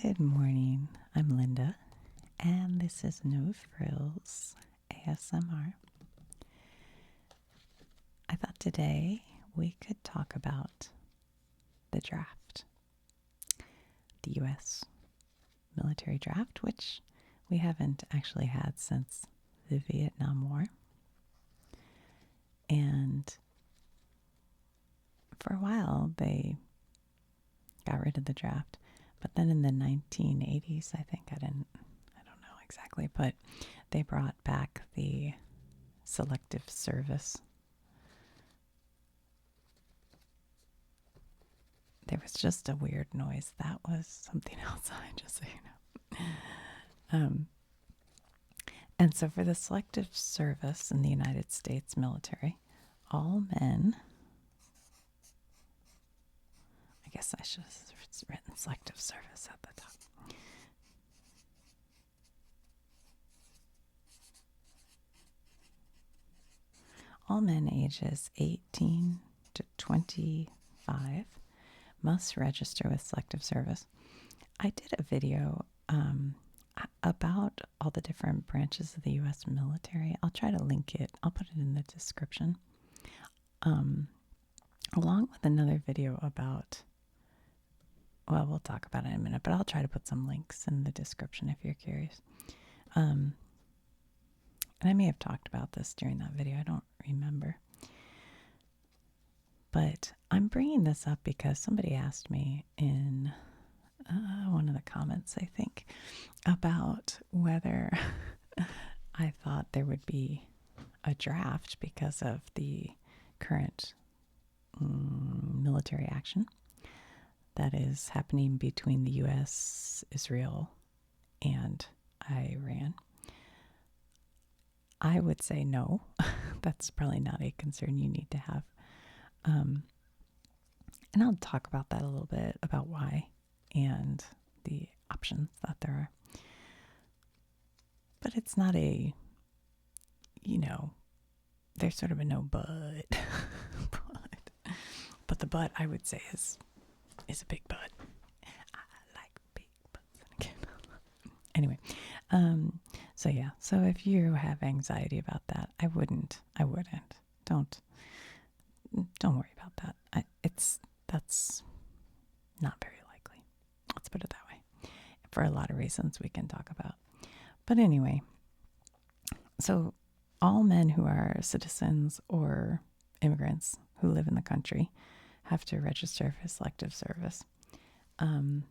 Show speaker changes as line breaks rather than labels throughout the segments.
Good morning. I'm Linda, and this is No Frills ASMR. I thought today we could talk about the draft, the U.S. military draft, which we haven't actually had since the Vietnam War. And for a while, they got rid of the draft. But then in the 1980s, I don't know exactly, but they brought back the selective service. There was just a weird noise. That was something outside, just so you know. And so for the selective service in the United States military, all men, I guess I should have written selective service at the top. All men ages 18 to 25 must register with selective service. I did a video about all the different branches of the U.S. military. I'll try to link it. I'll put it in the description. Along with another video about, well, we'll talk about it in a minute, but I'll try to put some links in the description if you're curious. And I may have talked about this during that video. I don't remember. But I'm bringing this up because somebody asked me in one of the comments, I think, about whether I thought there would be a draft because of the current military action that is happening between the U.S., Israel, and Iran. I would say no. That's probably not a concern you need to have. And I'll talk about that a little bit, about why and the options that there are. But it's not a, there's sort of a no but. But the but, I would say, is a big but. I like big butts. Anyway, so if you have anxiety about that, I wouldn't. Don't worry about that. That's not very likely. Let's put it that way. For a lot of reasons we can talk about. But anyway, so all men who are citizens or immigrants who live in the country have to register for selective service. And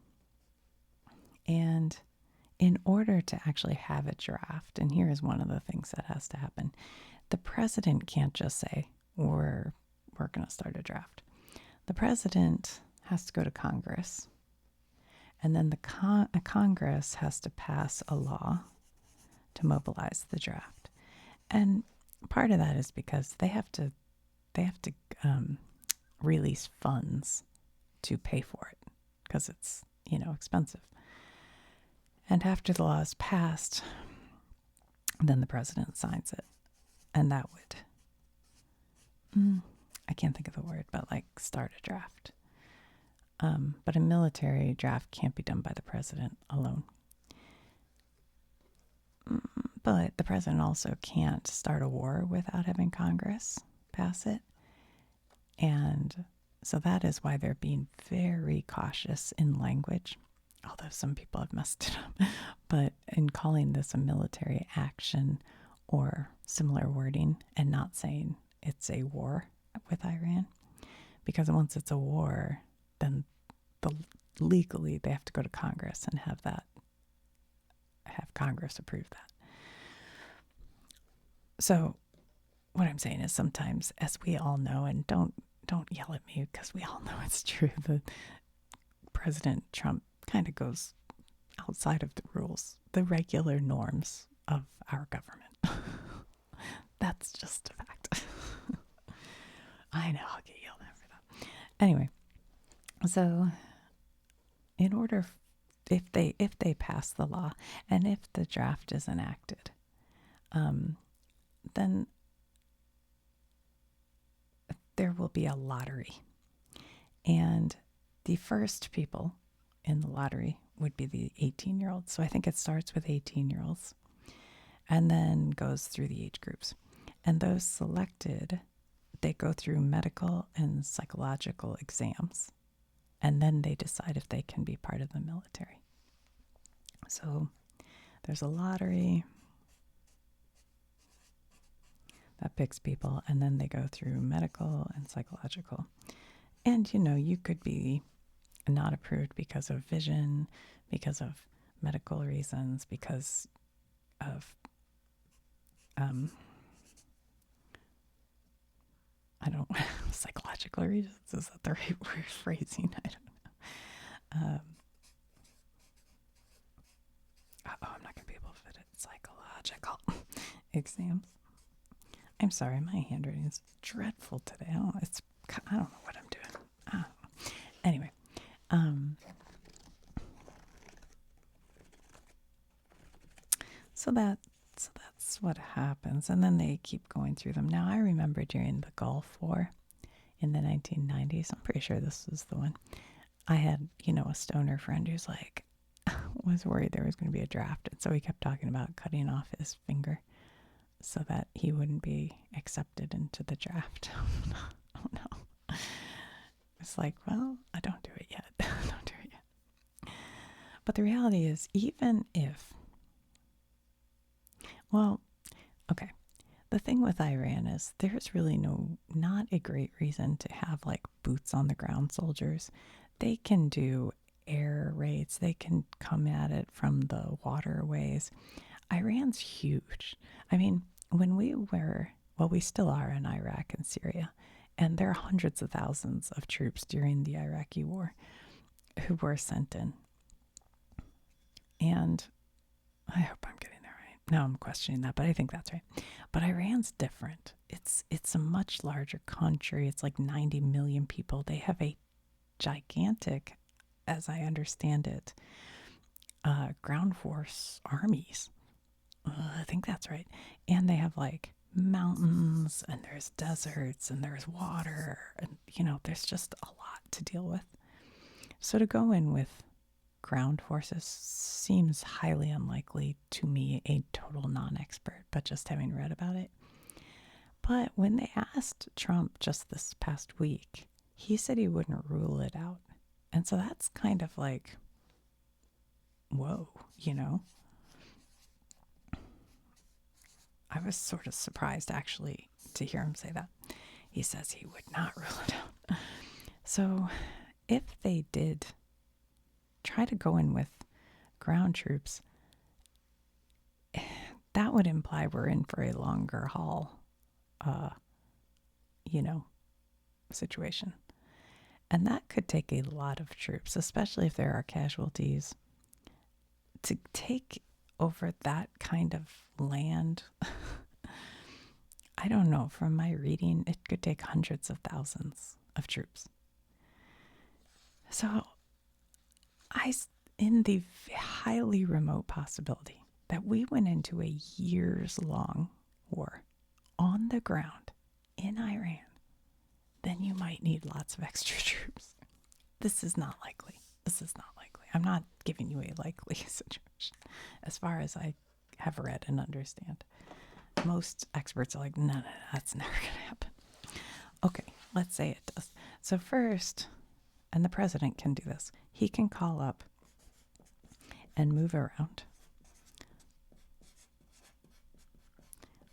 in order to actually have a draft, and here is one of the things that has to happen, the president can't just say, we're going to start a draft. The president has to go to Congress, and then the Congress has to pass a law to mobilize the draft. And part of that is because they have to release funds to pay for it, because it's expensive. And after the law is passed, then the president signs it, and that would I can't think of the word, but start a draft. But a military draft can't be done by the president alone. But the president also can't start a war without having Congress pass it. And so that is why they're being very cautious in language, although some people have messed it up. But in calling this a military action or similar wording, and not saying it's a war with Iran, because once it's a war, then legally they have to go to Congress and have Congress approve that. So what I'm saying is, sometimes, as we all know, and don't yell at me because we all know it's true, that President Trump kind of goes outside of the rules, the regular norms of our government. That's just a fact. I know I'll get yelled at for that. Anyway, so in order, if they pass the law and if the draft is enacted, then there will be a lottery, and the first people in the lottery would be the 18-year-olds. So I think it starts with 18-year-olds and then goes through the age groups. And those selected, they go through medical and psychological exams, and then they decide if they can be part of the military. So there's a lottery that picks people, and then they go through medical and psychological. And, you could be not approved because of vision, because of medical reasons, because of, I don't know, psychological reasons. Is that the right word phrasing? I don't know. I'm not going to be able to fit it. Psychological exams. I'm sorry, my handwriting is dreadful today. I don't know what I'm doing. Anyway, so that's what happens, and then they keep going through them. Now, I remember during the Gulf War in the 1990s. I'm pretty sure this was the one. I had, a stoner friend who's like, was worried there was going to be a draft, and so he kept talking about cutting off his finger so that he wouldn't be accepted into the draft. Oh no. It's like, well, I don't do it yet. Don't do it yet. But the reality is, even if, well, okay, the thing with Iran is there's really not a great reason to have like boots on the ground soldiers. They can do air raids. They can come at it from the waterways. Iran's huge. I mean, when we still are in Iraq and Syria, and there are hundreds of thousands of troops during the Iraqi war who were sent in. And I hope I'm getting that right. Now I'm questioning that, but I think that's right. But Iran's different. It's a much larger country. It's like 90 million people. They have a gigantic, as I understand it, ground force armies. I think that's right. And they have like mountains, and there's deserts, and there's water, and there's just a lot to deal with. So to go in with ground forces seems highly unlikely to me, a total non-expert, but just having read about it. But when they asked Trump just this past week, he said he wouldn't rule it out. And so that's kind of like, whoa, I was sort of surprised, actually, to hear him say that. He says he would not rule it out. So if they did try to go in with ground troops, that would imply we're in for a longer haul, situation. And that could take a lot of troops, especially if there are casualties. To take over that kind of land, I don't know, from my reading, it could take hundreds of thousands of troops. So in the highly remote possibility that we went into a years-long war on the ground in Iran, then you might need lots of extra troops. This is not likely. I'm not giving you a likely situation as far as I have read and understand. Most experts are like, no, that's never going to happen. Okay, let's say it does. So first, and the president can do this, he can call up and move around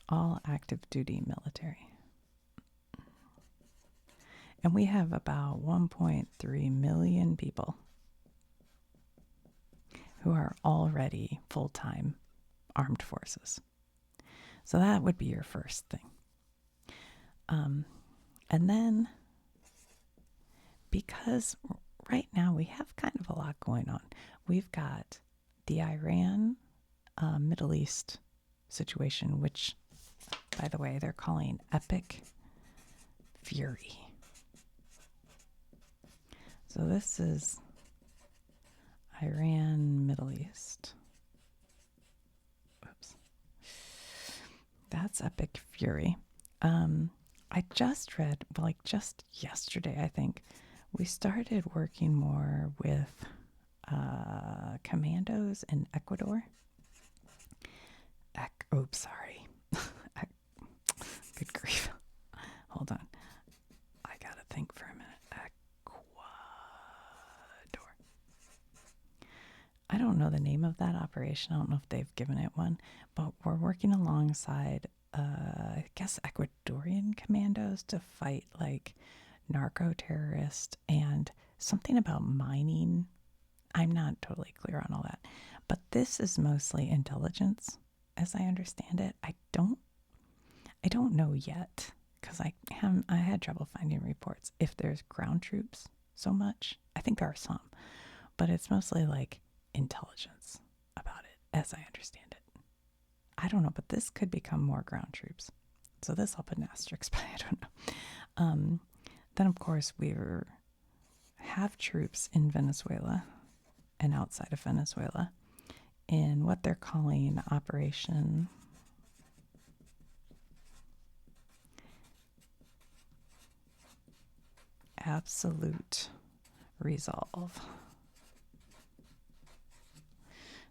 all active duty military. And we have about 1.3 million people who are already full-time armed forces. So that would be your first thing. And then, because right now we have kind of a lot going on, we've got the Iran Middle East situation, which, by the way, they're calling Epic Fury. So this is Iran, Middle East. Whoops. That's Epic Fury. I just read, just yesterday, I think, we started working more with commandos in Ecuador. Oops, sorry. Good grief. Hold on. I gotta think for a minute. Ecuador. I don't know the name of that operation. I don't know if they've given it one, but we're working alongside, I guess, Ecuadorian commandos to fight like narco terrorists and something about mining. I'm not totally clear on all that, but this is mostly intelligence, as I understand it. I don't know yet because I had trouble finding reports if there's ground troops so much. I think there are some, but it's mostly like intelligence about it, as I understand it. I don't know, but this could become more ground troops. So this I'll put an asterisk, but I don't know. Then of course we have troops in Venezuela and outside of Venezuela in what they're calling Operation Absolute Resolve.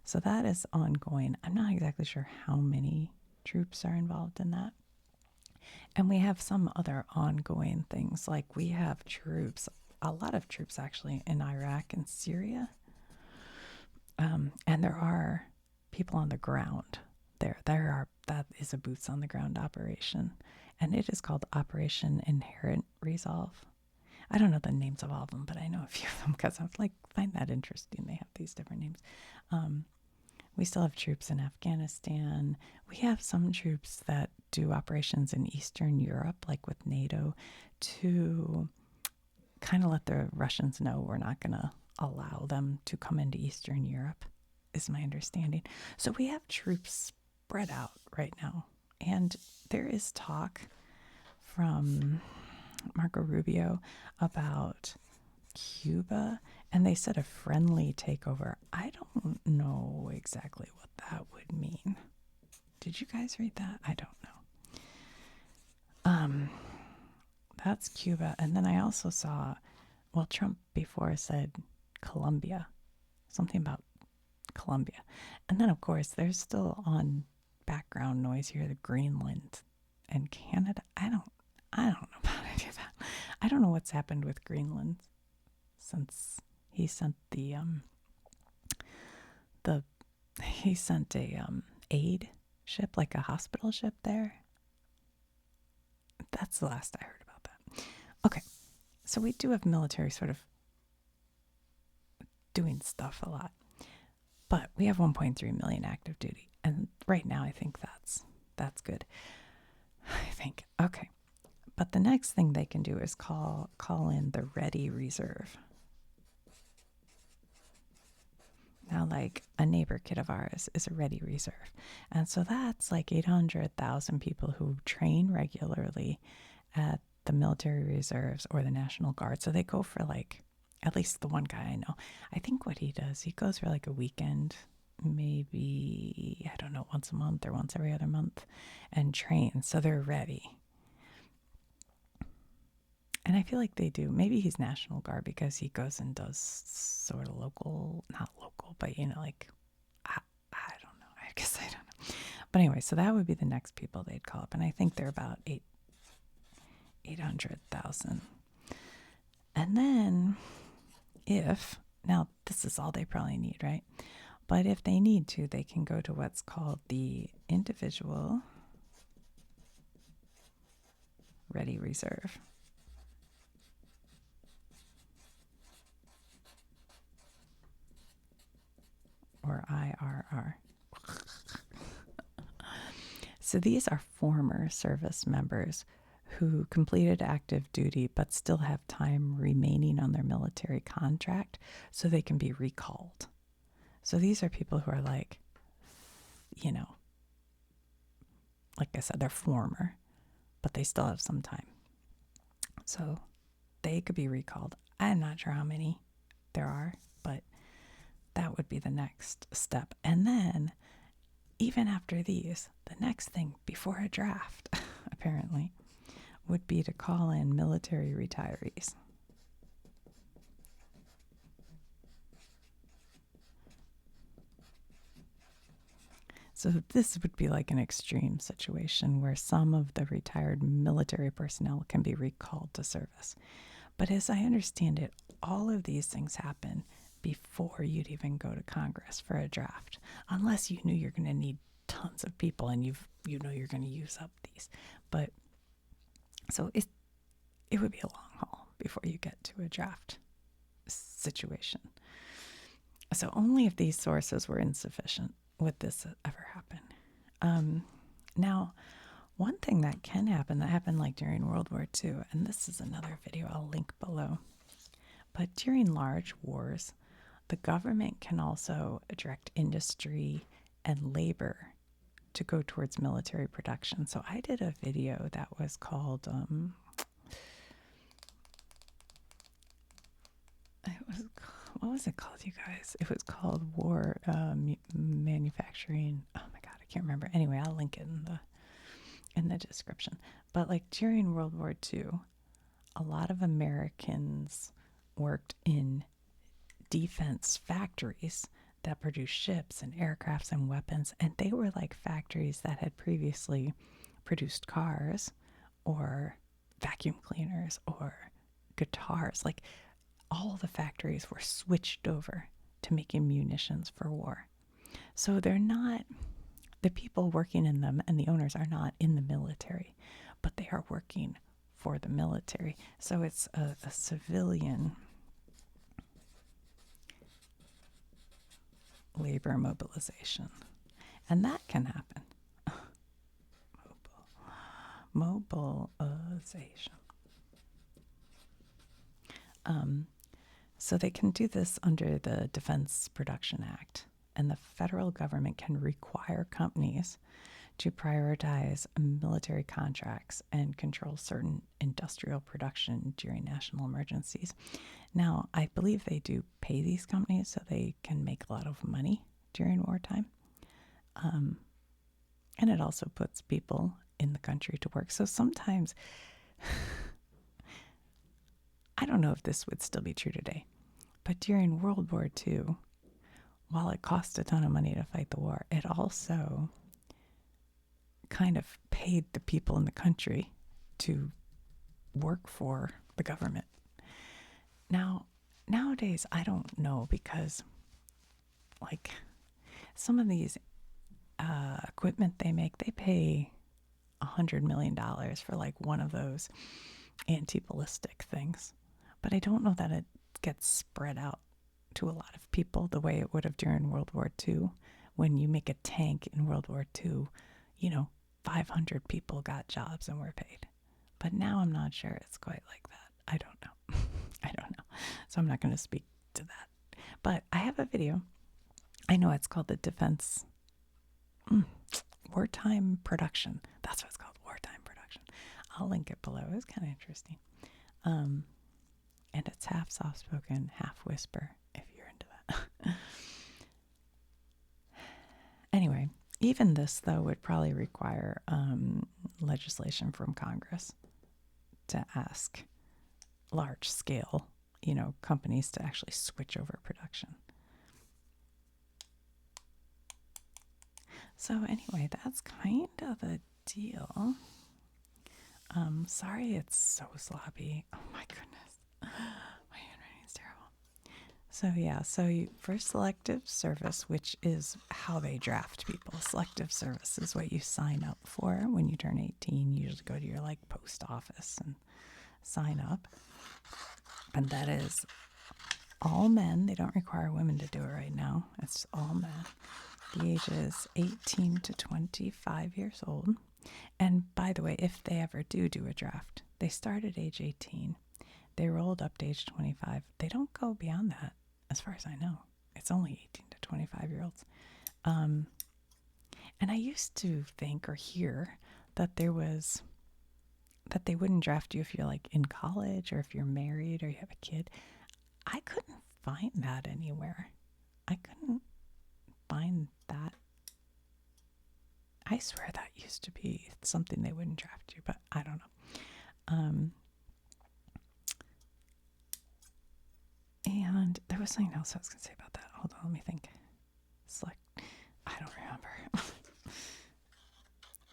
So that is ongoing. I'm not exactly sure how many troops are involved in that. And we have some other ongoing things, like we have troops, a lot of troops actually, in Iraq and Syria. And there are people on the ground there. That is a boots on the ground operation. And it is called Operation Inherent Resolve. I don't know the names of all of them, but I know a few of them because I find that interesting. They have these different names. We still have troops in Afghanistan. We have some troops that do operations in Eastern Europe, like with NATO, to kind of let the Russians know we're not going to allow them to come into Eastern Europe, is my understanding. So we have troops spread out right now. And there is talk from Marco Rubio about Cuba, and they said a friendly takeover. I don't know exactly what that would mean. Did you guys read that? I don't know. That's Cuba. And then I also saw, well, Trump before said Colombia, something about Colombia. And then, of course, there's still on background noise here, the Greenland and Canada. I don't know about any of that. I don't know what's happened with Greenland since he sent he sent a aid ship, like a hospital ship there. That's the last I heard about that. Okay, so we do have military sort of doing stuff a lot, but we have 1.3 million active duty, and right now I think that's good. I think okay, but the next thing they can do is call in the ready reserve. Now, like a neighbor kid of ours is a ready reserve. And so that's like 800,000 people who train regularly at the military reserves or the National Guard. So they go for like, at least the one guy I know, I think what he does, he goes for like a weekend, maybe, I don't know, once a month or once every other month, and train. So they're ready. And I feel like they do. Maybe he's National Guard because he goes and does sort of local, not local, but like, I don't know. I guess I don't know. But anyway, so that would be the next people they'd call up. And I think they're about 800,000. And then now this is all they probably need, right? But if they need to, they can go to what's called the Individual Ready Reserve. Or IRR. So these are former service members who completed active duty but still have time remaining on their military contract so they can be recalled. So these are people who are like, like I said, they're former, but they still have some time. So they could be recalled. I'm not sure how many there are, but that would be the next step. And then, even after these, the next thing before a draft, apparently, would be to call in military retirees. So this would be like an extreme situation where some of the retired military personnel can be recalled to service. But as I understand it, all of these things happen before you'd even go to Congress for a draft, unless you knew you're going to need tons of people and you know you're going to use up these. But so it would be a long haul before you get to a draft situation. So only if these sources were insufficient would this ever happen. Now, one thing that can happen, that happened like during World War II, and this is another video I'll link below, but during large wars, the government can also direct industry and labor to go towards military production. So I did a video that was called, what was it called, you guys? It was called War Manufacturing. Oh my God, I can't remember. Anyway, I'll link it in the description. But like during World War II, a lot of Americans worked in defense factories that produced ships and aircrafts and weapons, and they were like factories that had previously produced cars or vacuum cleaners or guitars. Like all the factories were switched over to making munitions for war. So they're not, the people working in them and the owners are not in the military, but they are working for the military. So it's a civilian labor mobilization. And that can happen. Mobilization. So they can do this under the Defense Production Act, and the federal government can require companies to prioritize military contracts and control certain industrial production during national emergencies. Now, I believe they do pay these companies so they can make a lot of money during wartime. And it also puts people in the country to work. So sometimes, I don't know if this would still be true today, but during World War II, while it cost a ton of money to fight the war, it also kind of paid the people in the country to work for the government. Now, nowadays, I don't know, because like some of these equipment they make, they pay $100 million for like one of those anti-ballistic things. But I don't know that it gets spread out to a lot of people the way it would have during World War II. When you make a tank in World War II, 500 people got jobs and were paid. But now I'm not sure it's quite like that. I don't know. I don't know. So I'm not going to speak to that. But I have a video. I know it's called the Defense Wartime Production. That's what it's called, Wartime Production. I'll link it below. It's kind of interesting. And it's half soft-spoken, half whisper, if you're into that. Anyway, even this, though, would probably require legislation from Congress to ask large-scale, companies to actually switch over production. So anyway, that's kind of the deal. Sorry it's so sloppy. Oh my goodness. My handwriting's terrible. So yeah, for selective service, which is how they draft people, selective service is what you sign up for when you turn 18. You usually go to your post office and sign up. And that is all men. They don't require women to do it right now. It's all men. The ages 18 to 25 years old. And by the way, if they ever do a draft, they start at age 18. They rolled up to age 25. They don't go beyond that, as far as I know. It's only 18 to 25-year-olds. And I used to think or hear that they wouldn't draft you if you're in college or if you're married or you have a kid. I couldn't find that anywhere. I couldn't find that. I swear that used to be something they wouldn't draft you, but I don't know. And there was something else I was going to say about that. Hold on, let me think. I don't remember.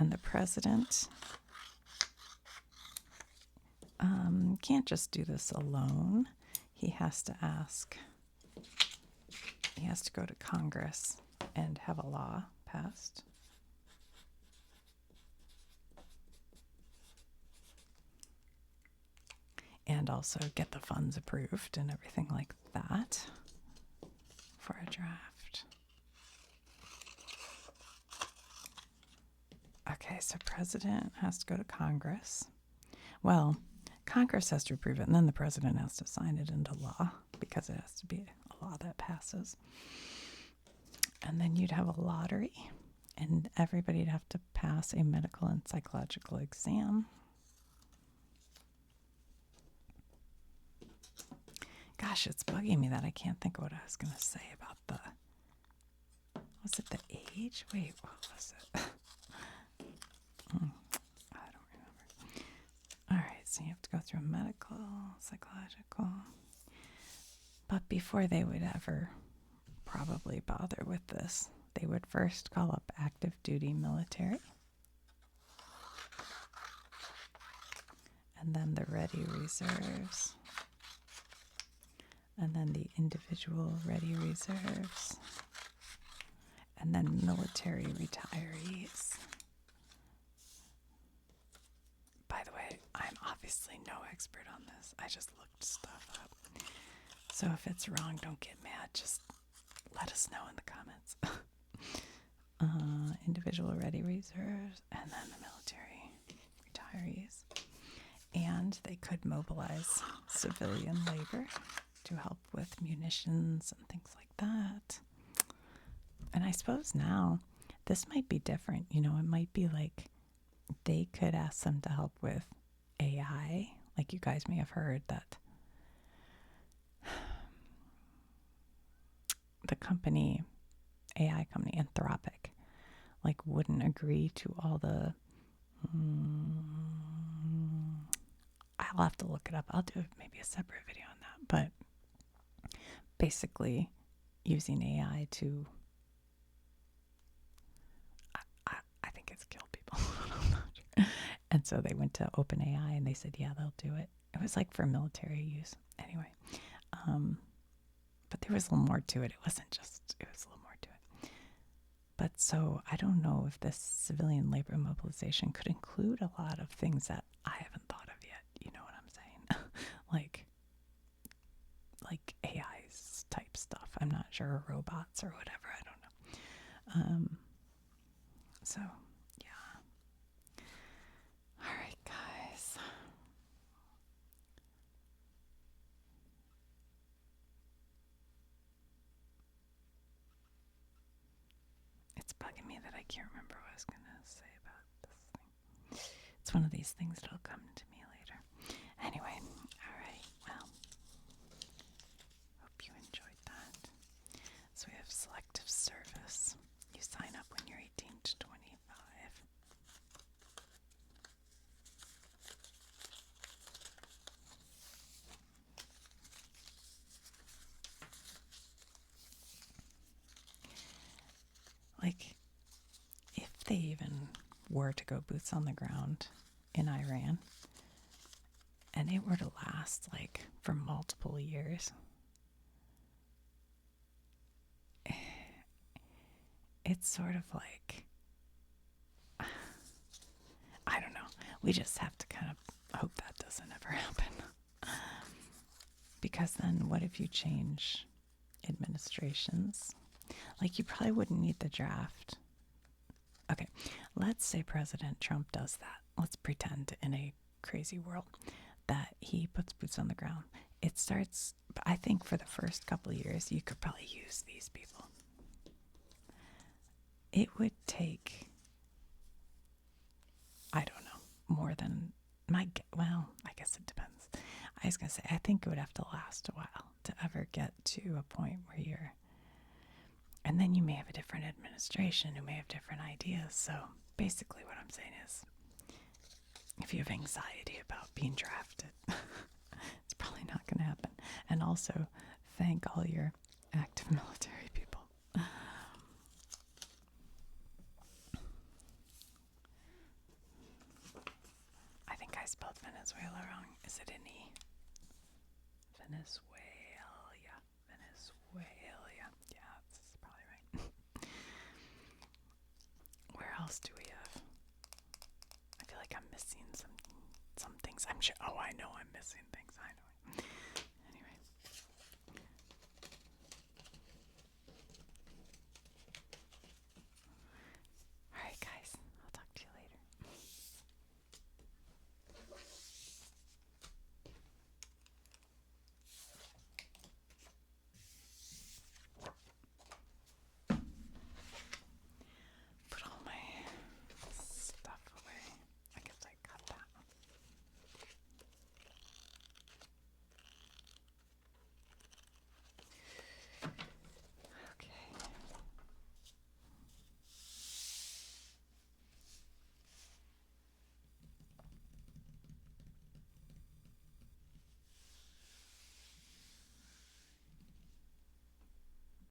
And the president can't just do this alone. He has to go to Congress and have a law passed. And also get the funds approved and everything like that for a draft. Okay, so president has to go to Congress. Well, Congress has to approve it, and then the president has to sign it into law because it has to be a law that passes. And then you'd have a lottery, and everybody'd have to pass a medical and psychological exam. Gosh, it's bugging me that I can't think of what I was going to say about was it the age? Wait, what was it? I don't remember. All right, so you have to go through medical, psychological. But before they would ever probably bother with this, they would first call up active duty military. And then the ready reserves. And then the individual ready reserves. And then military retirees. By the way, I'm obviously no expert on this. I just looked stuff up. So if it's wrong, don't get mad. Just let us know in the comments. Individual ready reserves, and then the military retirees. And they could mobilize civilian labor to help with munitions and things like that. And I suppose now this might be different. You know, it might be like they could ask them to help with AI. Like you guys may have heard that the AI company, Anthropic, like wouldn't agree to all the I'll have to look it up. I'll do maybe a separate video on that. But basically using AI to I think it's killed people. I'm not sure. And so they went to OpenAI and they said, yeah, they'll do it. It was like for military use. Anyway. But there was a little more to it. It was a little more to it. But so I don't know if this civilian labor mobilization could include a lot of things that I haven't thought of yet. You know what I'm saying? like AI's type stuff. I'm not sure, robots or whatever. I don't know. So yeah. All right, guys. It's bugging me that I can't remember what I was going to say about this thing. It's one of these things that'll come to me later. Anyway, all right, well, hope you enjoyed that. So we have selective service. You sign up when you're 18 to 25. Like, if they even were to go boots on the ground in Iran, and it were to last, like, for multiple years, it's sort of like, I don't know. We just have to kind of hope that doesn't ever happen. Because then what if you change administrations? Like, you probably wouldn't need the draft. Okay, let's say President Trump does that. Let's pretend in a crazy world that he puts boots on the ground. It starts, I think for the first couple of years, you could probably use these people. It would take, I don't know, more than well, I guess it depends. I was going to say, I think it would have to last a while to ever get to a point where you're, and then you may have a different administration who may have different ideas. So basically what I'm saying is, if you have anxiety about being drafted, it's probably not going to happen. And also, thank all your active military people. Venezuela wrong. Is it any? Venezuela. Venezuela. Yeah, this is probably right. Where else do we have? I feel like I'm missing some things. I'm sure. Oh, I know I'm missing things.